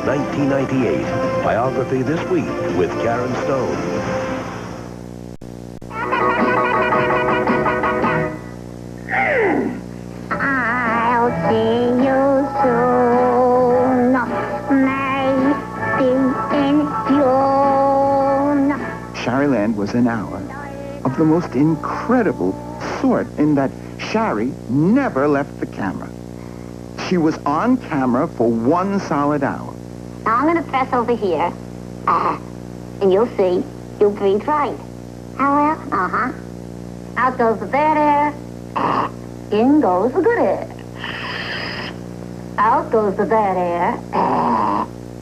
1998. Biography this week with Karen Stone. I'll see you soon, maybe in June. Sherryland was an hour of the most incredible sort in that Sherry never left the camera. She was on camera for 1 solid hour. I'm going to press over here, and you'll see, you'll breathe right. How well? Uh-huh. Out goes the bad air, in goes the good air. Out goes the bad air,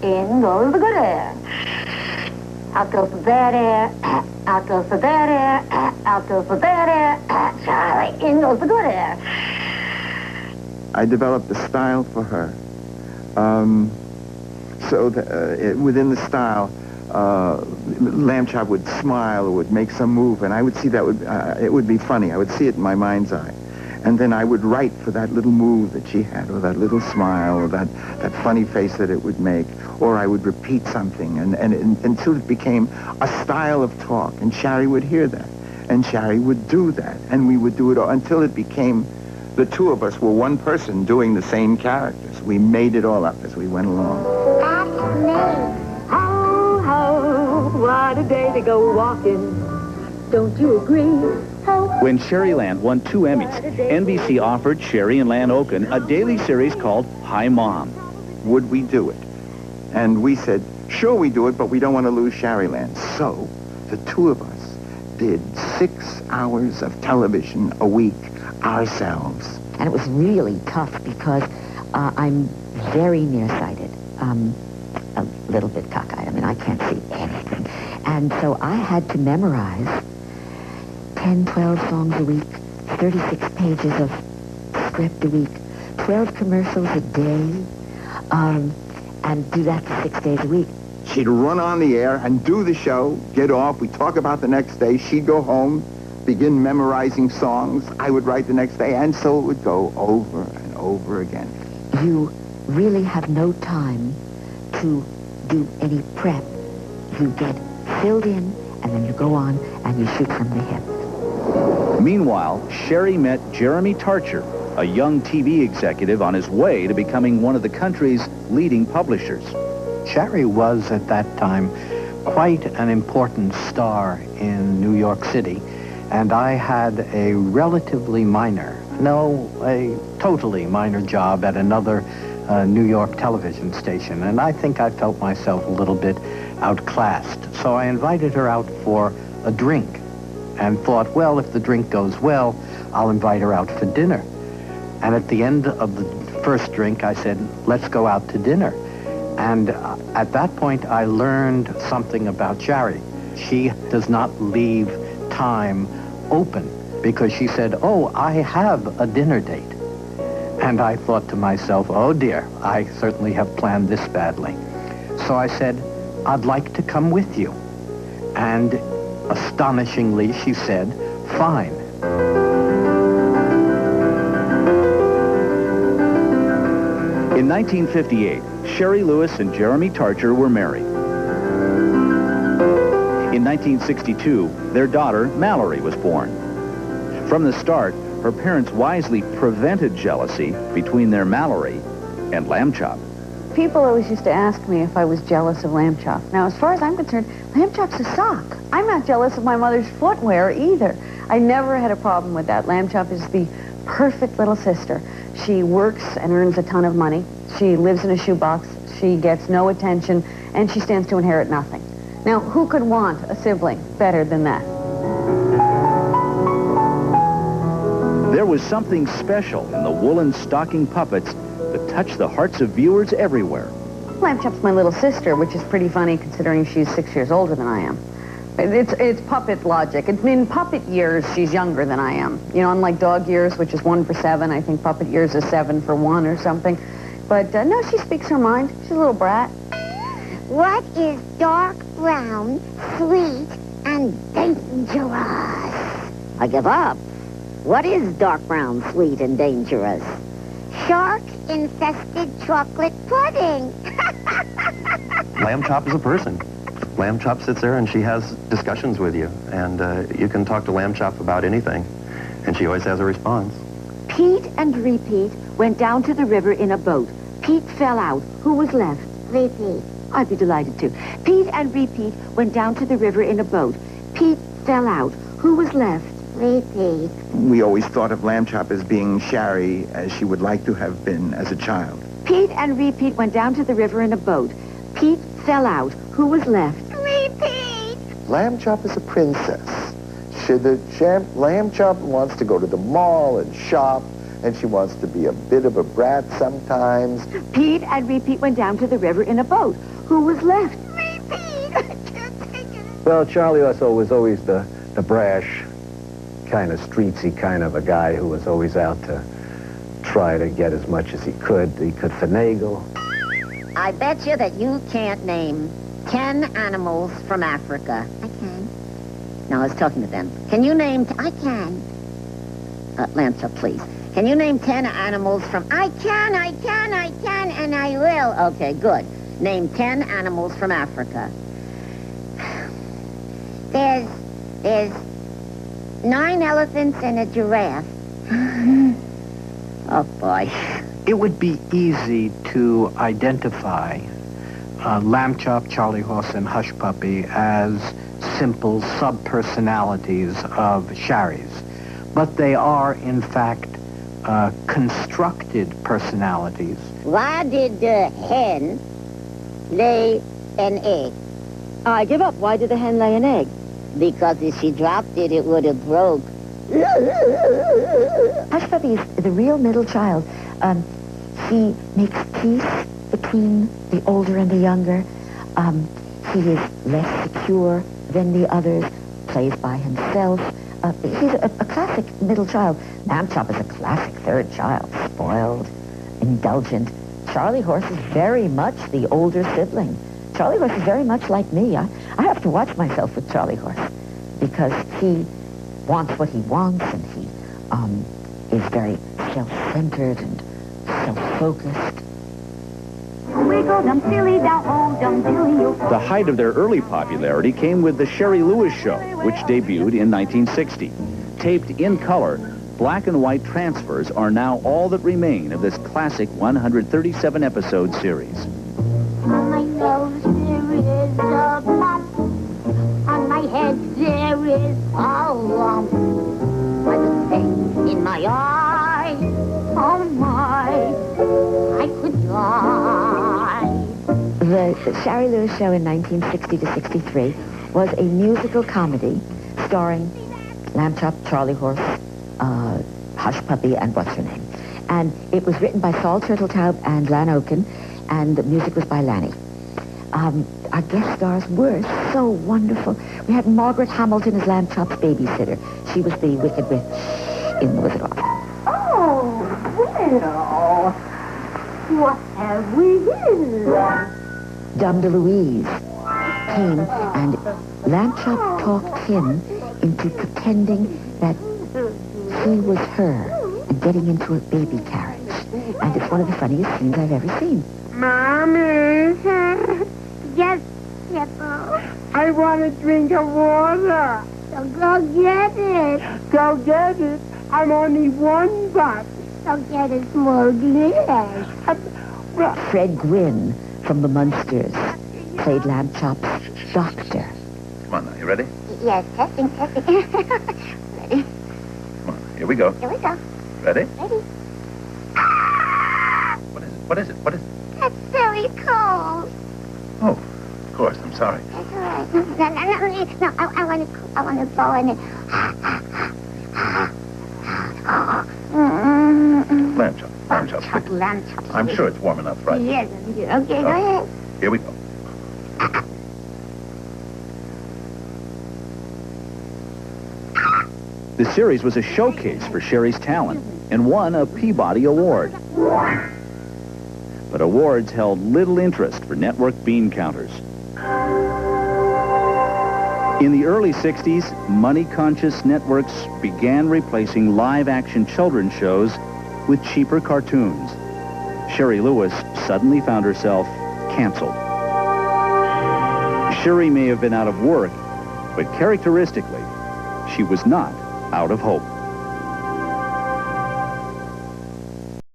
in goes the good air. Out goes the bad air, out goes the bad air, out goes the bad air, Charlie, in goes the good air. I developed a style for her. So that, within the style, Lamb Chop would smile or would make some move, and I would see that it would be funny. I would see it in my mind's eye. And then I would write for that little move that she had, or that little smile, or that funny face that it would make, or I would repeat something, and until it became a style of talk, and Sherry would hear that, and Sherry would do that, and we would do it all, until it became the two of us were one person doing the same characters. We made it all up as we went along. That's me. Ho, ho, what a day to go walking. Don't you agree? When Sherryland won 2 Emmys, NBC offered Sherry and Lan Oken a daily series called Hi Mom. Would we do it? And we said, sure we do it, but we don't want to lose Sherryland. So the two of us did 6 hours of television a week ourselves. And it was really tough because I'm very nearsighted, a little bit cockeyed. I mean, I can't see anything. And so I had to memorize 10, 12 songs a week, 36 pages of script a week, 12 commercials a day, and do that for 6 days a week. She'd run on the air and do the show, get off, we'd talk about the next day, she'd go home, begin memorizing songs, I would write the next day, and so it would go over and over again. You really have no time to do any prep. You get filled in, and then you go on, and you shoot from the hip. Meanwhile, Sherry met Jeremy Tarcher, a young TV executive on his way to becoming one of the country's leading publishers. Sherry was, at that time, quite an important star in New York City, and I had a relatively minor, a totally minor job at another New York television station, and I think I felt myself a little bit outclassed. So I invited her out for a drink and thought, well, if the drink goes well, I'll invite her out for dinner. And at the end of the first drink, I said, let's go out to dinner. And at that point, I learned something about Sherry. She does not leave time open because she said, oh, I have a dinner date. And I thought to myself, oh dear, I certainly have planned this badly. So I said, I'd like to come with you. And astonishingly, she said, fine. In 1958, Sherry Lewis and Jeremy Tarcher were married. In 1962, their daughter, Mallory, was born. From the start, her parents wisely prevented jealousy between their Mallory and Lamb Chop. People always used to ask me if I was jealous of Lamb Chop. Now, as far as I'm concerned, Lamb Chop's a sock. I'm not jealous of my mother's footwear either. I never had a problem with that. Lamb Chop is the perfect little sister. She works and earns a ton of money. She lives in a shoebox. She gets no attention, and she stands to inherit nothing. Now, who could want a sibling better than that? There was something special in the woolen stocking puppets that touched the hearts of viewers everywhere. Lamb Chop's my little sister, which is pretty funny considering she's 6 years older than I am. It's puppet logic. In puppet years, she's younger than I am. You know, unlike dog years, which is 1 for 7, I think puppet years is 7 for 1 or something. But no, she speaks her mind. She's a little brat. What is dark brown, sweet, and dangerous? I give up. What is dark brown, sweet, and dangerous? Shark-infested chocolate pudding. Lamb Chop is a person. Lamb Chop sits there and she has discussions with you, and you can talk to Lamb Chop about anything, and she always has a response. Pete and Repeat went down to the river in a boat. Pete fell out. Who was left? Repeat. I'd be delighted to. Pete and Repeat went down to the river in a boat. Pete fell out. Who was left? Repeat. We always thought of Lamb Chop as being Shari as she would like to have been as a child. Pete and Repeat went down to the river in a boat. Pete fell out. Who was left? Repeat. Lamb Chop is a princess. Lamb Chop wants to go to the mall and shop, and she wants to be a bit of a brat sometimes. Pete and Repeat went down to the river in a boat. Who was left? Repeat. I can't take it. Well, Charlie also was always the brash, kind of streetsy kind of a guy who was always out to try to get as much as he could. He could finagle. I bet you that you can't name 10 animals from Africa. I can. No, I was talking to them. Can you name... I can. Lamb Chop, please. Can you name 10 animals from... I can, and I will. Okay, good. Name 10 animals from Africa. There's 9 elephants and a giraffe. Oh, boy. It would be easy to identify Lamb Chop, Charlie Horse, and Hush Puppy as simple sub-personalities of Shari's. But they are, in fact, constructed personalities. Why did the hen lay an egg? I give up. Why did the hen lay an egg? Because if she dropped it, it would have broke. Hush Puppy is the real middle child. He makes peace between the older and the younger. He is less secure than the others, plays by himself. He's a classic middle child. Lamb Chop is a classic third child, spoiled, indulgent. Charlie Horse is very much the older sibling. Charlie Horse is very much like me. I have to watch myself with Charlie Horse because he wants what he wants, and he is very self-centered and self-focused. The height of their early popularity came with the Shari Lewis Show, which debuted in 1960. Taped in color, black and white transfers are now all that remain of this classic 137-episode series. On my nose there is a bump. On my head there is a lump. With a thing in my eye. Oh my, I could die. The Shari Lewis Show in 1960 to 63 was a musical comedy starring Lamb Chop, Charlie Horse, Hush Puppy, and what's her name. And it was written by Saul Turteltaub and Lan Oken, and the music was by Lanny. Our guest stars were so wonderful. We had Margaret Hamilton as Lamb Chop's babysitter. She was the Wicked Witch in The Wizard of Oz. Oh, well, what have we here? Dame de Louise came, and Lamb Chop talked him into pretending that he was her and getting into a baby carriage. And it's one of the funniest scenes I've ever seen. Mommy. Yes, Pepper. I want a drink of water. So go get it. Go get it. I'm only $1. So get a small glass. Fred Gwynn from the Munsters played Lamb Chop's doctor. Come on now, you ready? Yes, testing. Ready? Come on, here we go. Here we go. Ready? Ready? What is it? That's very cold. Oh, of course, I'm sorry. That's all right. No, I want to blow in it. Lamb Chop. Lamb Chop. I'm sure it's warm enough, right? Yes, okay, go ahead. Here we go. The series was a showcase for Shari's talent and won a Peabody Award. But awards held little interest for network bean counters. In the early 60s, money-conscious networks began replacing live-action children's shows with cheaper cartoons. Shari Lewis suddenly found herself canceled. Sherry may have been out of work, but characteristically, she was not out of hope.